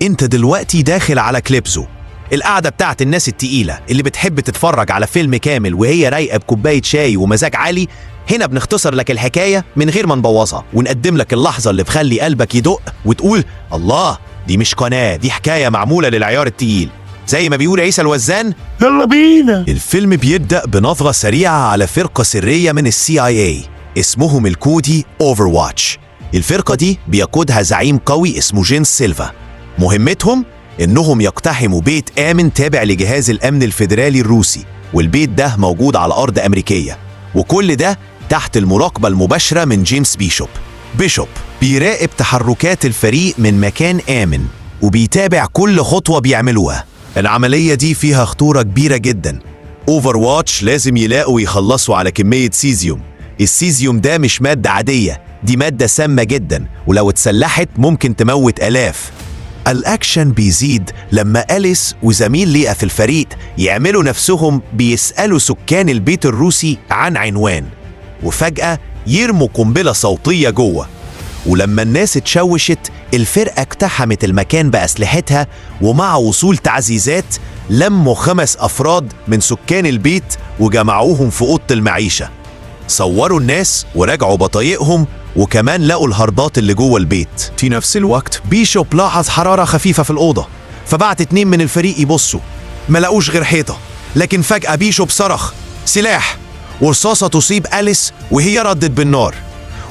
انت دلوقتي داخل على كليبزو، القعدة بتاعت الناس التقيلة اللي بتحب تتفرج على فيلم كامل وهي رايقة بكوباية شاي ومزاج عالي. هنا بنختصر لك الحكاية من غير ما نبوظها، ونقدم لك اللحظة اللي بخلي قلبك يدق وتقول الله، دي مش قناة، دي حكاية معمولة للعيار التقيل. زي ما بيقول عيسى الوزان، يلا بينا. الفيلم بيبدأ بنظرة سريعة على فرقة سرية من CIA اسمهم الكودي Overwatch. الفرقة دي بيقودها زعيم قوي اسمه جينس سيلفا. مهمتهم إنهم يقتحموا بيت آمن تابع لجهاز الأمن الفيدرالي الروسي، والبيت ده موجود على أرض أمريكية، وكل ده تحت المراقبة المباشرة من جيمس بيشوب بيراقب تحركات الفريق من مكان آمن وبيتابع كل خطوة بيعملوها. العملية دي فيها خطورة كبيرة جدا. Overwatch لازم يلاقوا يخلصوا على كمية سيزيوم. السيزيوم ده مش مادة عادية، دي مادة سامة جدا، ولو اتسلحت ممكن تموت آلاف. الأكشن بيزيد لما أليس وزميل ليها في الفريق يعملوا نفسهم بيسألوا سكان البيت الروسي عن عنوان، وفجأة يرموا قنبلة صوتية جوه. ولما الناس اتشوشت، الفرقة اقتحمت المكان بأسلحتها، ومع وصول تعزيزات لموا 5 أفراد من سكان البيت وجمعوهم في أوضة المعيشة. صوروا الناس وراجعوا بطايقهم، وكمان لقوا الهاردات اللي جوه البيت. في نفس الوقت بيشوب لاحظ حرارة خفيفة في الأوضة، فبعت 2 من الفريق يبصوا، ما لقوش غير حيطة. لكن فجأة بيشوب صرخ سلاح، ورصاصة تصيب أليس وهي ردت بالنار.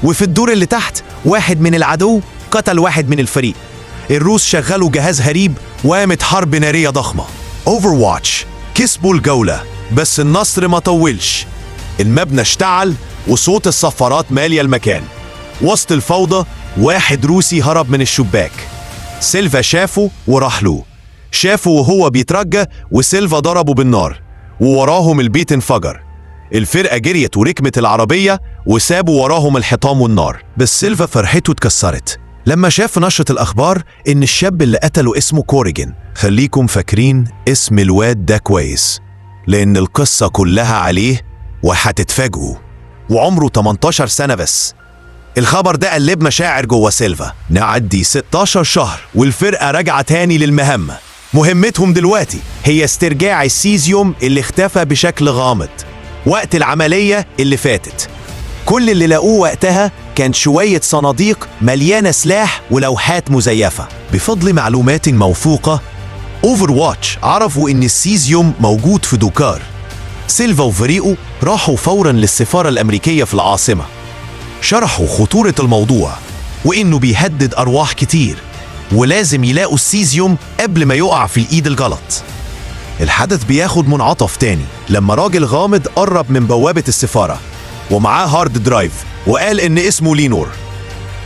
وفي الدور اللي تحت واحد من العدو قتل واحد من الفريق. الروس شغلوا جهاز هريب وقامت حرب نارية ضخمة. Overwatch كسبوا الجولة، بس النصر ما طولش. المبنى اشتعل وصوت الصفارات مالية المكان. وسط الفوضى واحد روسي هرب من الشباك. سيلفا شافه وراح له، شافه وهو بيترجى، وسيلفا ضربه بالنار، ووراهم البيت انفجر. الفرقة جريت وركمت العربية وسابوا وراهم الحطام والنار. بس سيلفا فرحته اتكسرت لما شاف نشرة الأخبار إن الشاب اللي قتله اسمه كوريجن. خليكم فاكرين اسم الواد ده كويس، لأن القصة كلها عليه وهتتفاجئوا. وعمره 18 سنة بس. الخبر ده قلب مشاعر جوه سيلفا. نعدي 16 شهر والفرقة راجعة تاني للمهمة. مهمتهم دلوقتي هي استرجاع السيزيوم اللي اختفى بشكل غامض وقت العملية اللي فاتت. كل اللي لقوه وقتها كان شوية صناديق مليانة سلاح ولوحات مزيفة. بفضل معلومات موثوقة، Overwatch عرفوا إن السيزيوم موجود في دوكار. سيلفا وفريقه راحوا فوراً للسفارة الأمريكية في العاصمة، شرحوا خطورة الموضوع وإنه بيهدد أرواح كتير، ولازم يلاقوا السيزيوم قبل ما يقع في الإيد الغلط. الحدث بياخد منعطف تاني لما راجل غامض قرب من بوابة السفارة ومعاه هارد درايف، وقال إن اسمه لينور.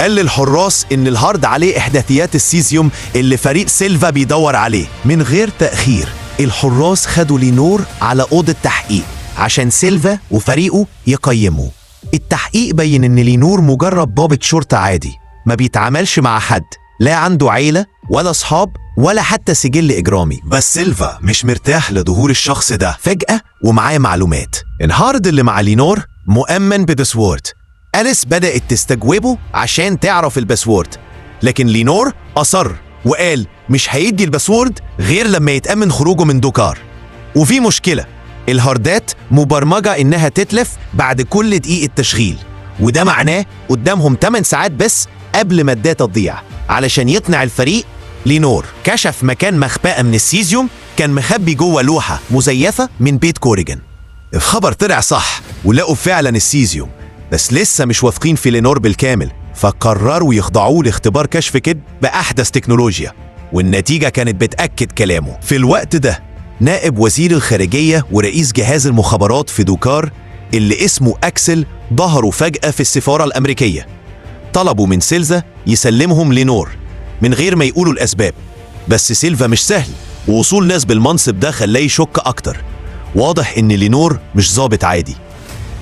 قال للحراس إن الهارد عليه إحداثيات السيزيوم اللي فريق سيلفا بيدور عليه. من غير تأخير الحراس خدوا لينور على أوضة تحقيق عشان سيلفا وفريقه يقيموه. التحقيق بين إن لينور مجرد ضابط شرطة عادي، ما بيتعاملش مع حد، لا عنده عيلة ولا أصحاب ولا حتى سجل إجرامي. بس سيلفا مش مرتاح لظهور الشخص ده فجأة ومعاه معلومات. الهارد اللي مع لينور مؤمن بباسورد. أليس بدأت تستجوبه عشان تعرف الباسورد، لكن لينور أصر وقال مش هيدي الباسورد غير لما يتأمن خروجه من دوكار. وفي مشكلة، الهاردات مبرمجة إنها تتلف بعد كل دقيقة تشغيل، وده معناه قدامهم 8 ساعات بس قبل ما الداتا تضيع. علشان يقنع الفريق، لينور كشف مكان مخبأة من السيزيوم كان مخبي جوه لوحة مزيفة من بيت كوريجن. الخبر طلع صح ولقوا فعلا السيزيوم، بس لسه مش واثقين في لينور بالكامل، فقرروا يخضعوه لاختبار كشف كذب بأحدث تكنولوجيا، والنتيجة كانت بتأكد كلامه. في الوقت ده نائب وزير الخارجية ورئيس جهاز المخابرات في دوكار اللي اسمه أكسل ظهروا فجأة في السفارة الأمريكية. طلبوا من سيلفا يسلمهم لينور من غير ما يقولوا الأسباب، بس سيلفا مش سهل، ووصول ناس بالمنصب ده خلاه يشك أكتر. واضح إن لينور مش ضابط عادي.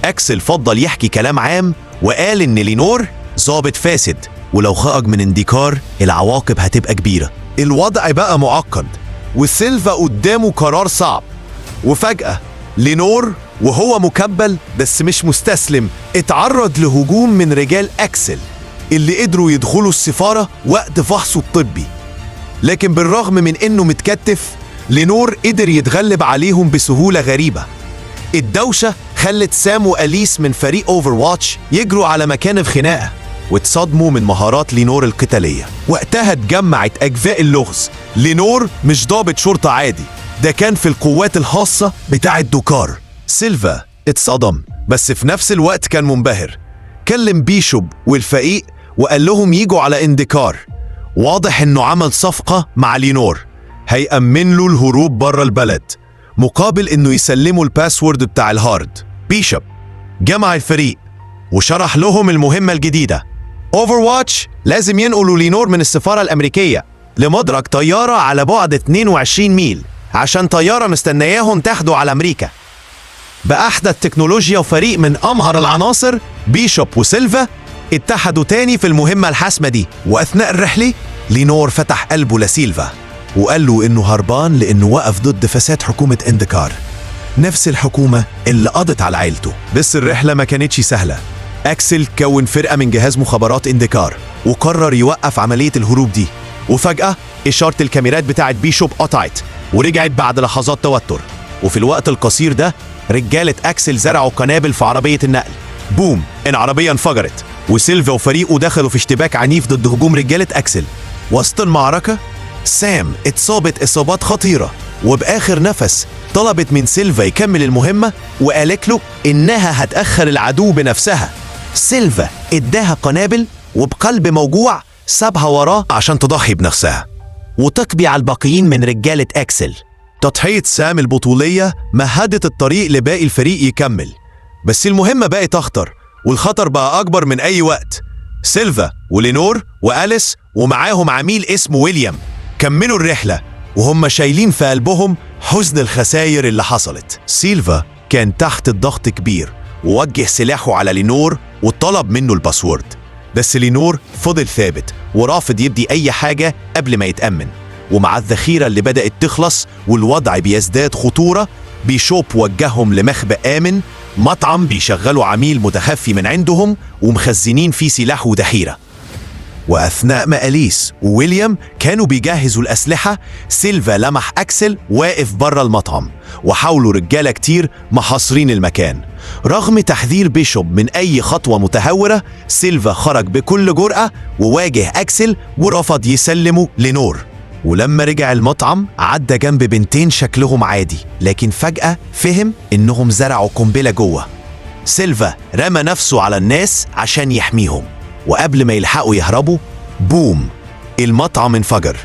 أكسل فضل يحكي كلام عام وقال إن لينور ضابط فاسد، ولو خرج من انديكار العواقب هتبقى كبيرة. الوضع بقى معقد وسيلفا قدامه قرار صعب. وفجأة لينور وهو مكبل بس مش مستسلم اتعرض لهجوم من رجال أكسل اللي قدروا يدخلوا السفارة وقت فحصه الطبي. لكن بالرغم من إنه متكتف، لينور قدر يتغلب عليهم بسهولة غريبة. الدوشة خلت سام وأليس من فريق أوفر واتش يجروا على مكان الخناقة واتصدموا من مهارات لينور القتالية. وقتها اتجمعت أجزاء اللغز. لينور مش ضابط شرطة عادي، ده كان في القوات الخاصة بتاعة دوكار. سيلفا اتصدم، بس في نفس الوقت كان منبهر. كلم بيشوب والفريق وقال لهم يجوا على انديكار. واضح انه عمل صفقة مع لينور هيأمن له الهروب بره البلد مقابل انه يسلموا الباسورد بتاع الهارد. بيشوب جمع الفريق وشرح لهم المهمة الجديدة. اوفر واتش لازم ينقلوا لينور من السفارة الأمريكية لمدرج طيارة على بعد 22 ميل عشان طيارة مستنياهم تاخده على أمريكا بأحدث تكنولوجيا. وفريق من أمهر العناصر بيشوب وسيلفا اتحدوا تاني في المهمة الحاسمة دي. وأثناء الرحلة لينور فتح قلبه لسيلفا وقال له إنه هربان لإنه وقف ضد فساد حكومة انديكار، نفس الحكومة اللي قضت على عيلته. بس الرحلة ما كانتش سهلة. أكسل كون فرقة من جهاز مخابرات انديكار وقرر يوقف عملية الهروب دي. وفجأة إشارة الكاميرات بتاعت بيشوب قطعت ورجعت بعد لحظات توتر. وفي الوقت القصير ده رجالة أكسل زرعوا قنابل في عربية النقل. بوم، العربية انفجرت وسيلفا وفريقه دخلوا في اشتباك عنيف ضد هجوم رجالة أكسل. وسط المعركة سام اتصابت إصابات خطيرة، وبآخر نفس طلبت من سيلفا يكمل المهمة وقالت له إنها هتأخر العدو بنفسها. سيلفا اداها قنابل وبقلب موجوع سابها وراه عشان تضحي بنفسها وتقضي على الباقيين من رجالة أكسل. تضحية سام البطولية مهدت الطريق لباقي الفريق يكمل، بس المهمة بقت أخطر والخطر بقى أكبر من أي وقت. سيلفا ولينور وأليس ومعاهم عميل اسمه ويليام كملوا الرحلة وهم شايلين في قلبهم حزن الخسائر اللي حصلت. سيلفا كان تحت الضغط كبير ووجه سلاحه على لينور وطلب منه الباسورد، بس لينور فضل ثابت ورافض يدي أي حاجة قبل ما يتأمن. ومع الذخيرة اللي بدأت تخلص والوضع بيزداد خطورة، بيشوب وجههم لمخبأ آمن، مطعم بيشغلوا عميل متخفي من عندهم ومخزنين فيه سلاح وذخيرة. وأثناء ما أليس وويليام كانوا بيجهزوا الأسلحة، سيلفا لمح أكسل واقف بره المطعم وحاولوا رجالة كتير محاصرين المكان. رغم تحذير بيشوب من أي خطوة متهورة، سيلفا خرج بكل جرأة وواجه أكسل ورفض يسلمه لينور. ولما رجع المطعم عدى جنب بنتين شكلهم عادي، لكن فجأة فهم إنهم زرعوا قنبلة جوه. سيلفا رمى نفسه على الناس عشان يحميهم، وقبل ما يلحقوا يهربوا بوم، المطعم انفجر.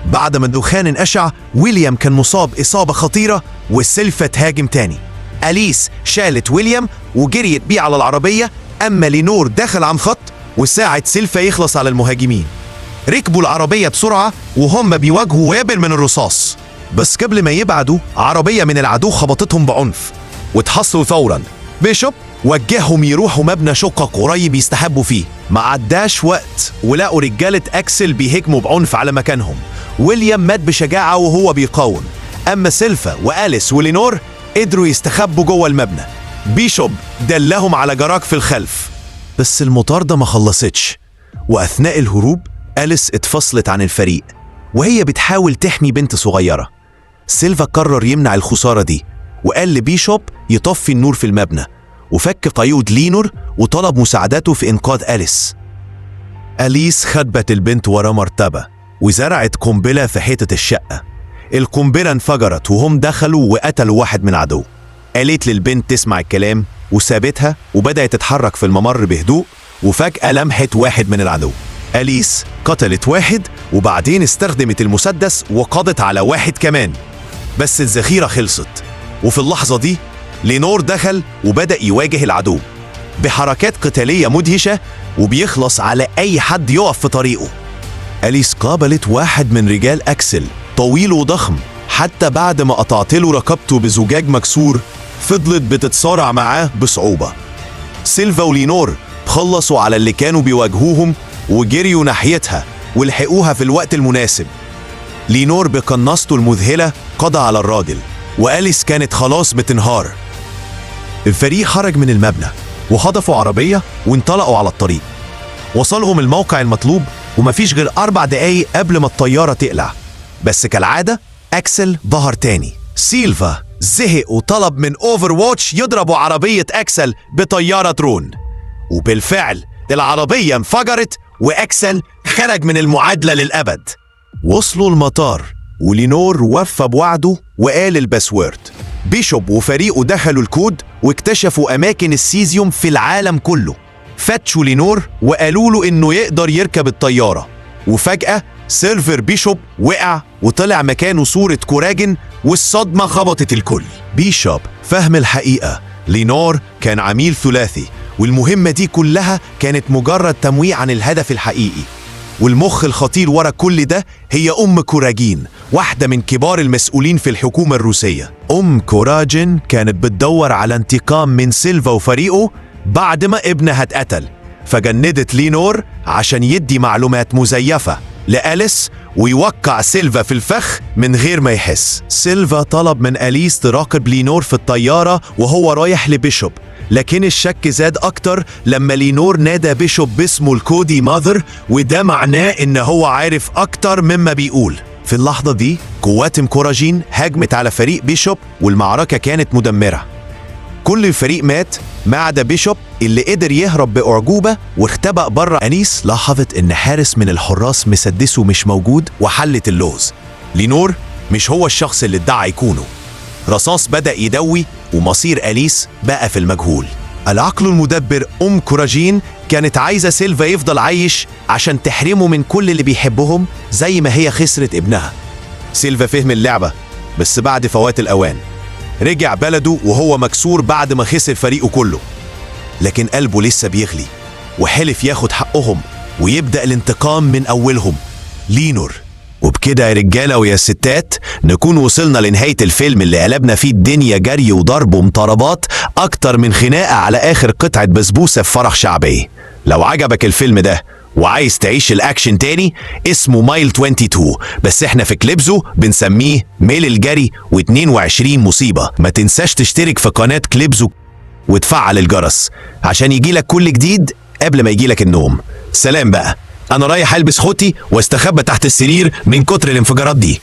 بعد ما الدخان انقشع ويليام كان مصاب إصابة خطيرة وسيلفا تهاجم تاني. أليس شالت ويليام وجريت بيه على العربية، أما لينور دخل عن خط وساعد سيلفا يخلص على المهاجمين. ركبوا العربية بسرعة وهم بيواجهوا وابل من الرصاص، بس قبل ما يبعدوا عربية من العدو خبطتهم بعنف واتحصلوا فورا. بيشوب وجههم يروحوا مبنى شقق قريب يستحبوا فيه. ما عداش وقت ولقوا رجالة أكسل بيهجموا بعنف على مكانهم. ويليام مات بشجاعة وهو بيقاوم، أما سيلفا وأليس ولينور قدروا يستخبوا جوه المبنى. بيشوب دلهم على جراج في الخلف، بس المطاردة ما خلصتش. وأثناء الهروب أليس اتفصلت عن الفريق وهي بتحاول تحمي بنت صغيرة. سيلفا قرر يمنع الخسارة دي وقال لبيشوب يطفي النور في المبنى، وفك قيود لينور وطلب مساعدته في إنقاذ أليس. أليس خبت البنت ورا مرتبة وزرعت قنبلة في حيطة الشقة. القنبلة انفجرت وهم دخلوا وقتلوا واحد من عدو. قالت للبنت تسمع الكلام وسابتها وبدأت تتحرك في الممر بهدوء، وفجأة لمحت واحد من العدو. أليس قتلت واحد وبعدين استخدمت المسدس وقضت على واحد كمان، بس الذخيرة خلصت. وفي اللحظة دي لينور دخل وبدأ يواجه العدو بحركات قتالية مدهشة وبيخلص على أي حد يقف في طريقه. أليس قابلت واحد من رجال أكسل طويل وضخم، حتى بعد ما قطعت له رقبته بزجاج مكسور فضلت بتتصارع معاه بصعوبة. سيلفا ولينور خلصوا على اللي كانوا بيواجهوهم وجريوا ناحيتها ولحقوها في الوقت المناسب. لينور بقناصته المذهلة قضى على الراجل، وأليس كانت خلاص بتنهار. الفريق خرج من المبنى وخطفوا عربية وانطلقوا على الطريق. وصلهم الموقع المطلوب ومفيش غير 4 دقايق قبل ما الطيارة تقلع. بس كالعادة أكسل ظهر تاني. سيلفا زهق وطلب من اوفر واتش يضربوا عربية أكسل بطيارة درون، وبالفعل العربية انفجرت وأكسل خرج من المعادلة للأبد. وصلوا المطار ولينور وفى بوعده وقال الباسورد. بيشوب وفريقه دخلوا الكود واكتشفوا أماكن السيزيوم في العالم كله. فتشوا لينور وقالوا له إنه يقدر يركب الطيارة، وفجأة سيرفر بيشوب وقع وطلع مكانه صورة كوراجن، والصدمة خبطت الكل. بيشوب فهم الحقيقة، لينور كان عميل ثلاثي، والمهمة دي كلها كانت مجرد تمويه عن الهدف الحقيقي. والمخ الخطير ورا كل ده هي كوراجين، واحدة من كبار المسؤولين في الحكومة الروسية. كوراجين كانت بتدور على انتقام من سيلفا وفريقه بعد ما ابنها اتقتل، فجندت لينور عشان يدي معلومات مزيفة لأليس ويوقع سيلفا في الفخ من غير ما يحس. سيلفا طلب من أليس تراقب لينور في الطيارة وهو رايح لبيشوب، لكن الشك زاد أكتر لما لينور نادى بيشوب باسمه الكودي ماذر، وده معناه إن هو عارف أكتر مما بيقول. في اللحظة دي قوات كوراجين هاجمت على فريق بيشوب والمعركة كانت مدمرة. كل الفريق مات ما عدا بيشوب اللي قدر يهرب بأعجوبة واختبأ بره. أنيس لاحظت إن حارس من الحراس مسدسه مش موجود وحلت اللغز. لينور مش هو الشخص اللي ادعى يكونه. رصاص بدأ يدوي ومصير أليس بقى في المجهول. العقل المدبر كوراجين كانت عايزة سيلفا يفضل عايش عشان تحرمه من كل اللي بيحبهم زي ما هي خسرت ابنها. سيلفا فهم اللعبة، بس بعد فوات الأوان. رجع بلده وهو مكسور بعد ما خسر فريقه كله، لكن قلبه لسه بيغلي وحلف ياخد حقهم ويبدأ الانتقام من أولهم، لينور. وبكده يا رجالة ويا ستات نكون وصلنا لنهاية الفيلم اللي قلبنا فيه الدنيا جري وضرب ومطاردات أكتر من خناقة على آخر قطعة بسبوسة في فرح شعبي. لو عجبك الفيلم ده وعايز تعيش الأكشن تاني، اسمه مايل 22، بس احنا في كليبزو بنسميه ميل الجري و22 مصيبة. ما تنساش تشترك في قناة كليبزو وتفعل الجرس عشان يجيلك كل جديد قبل ما يجيلك النوم. سلام بقى، أنا رايح ألبس خوتي واستخبى تحت السرير من كتر الانفجارات دي.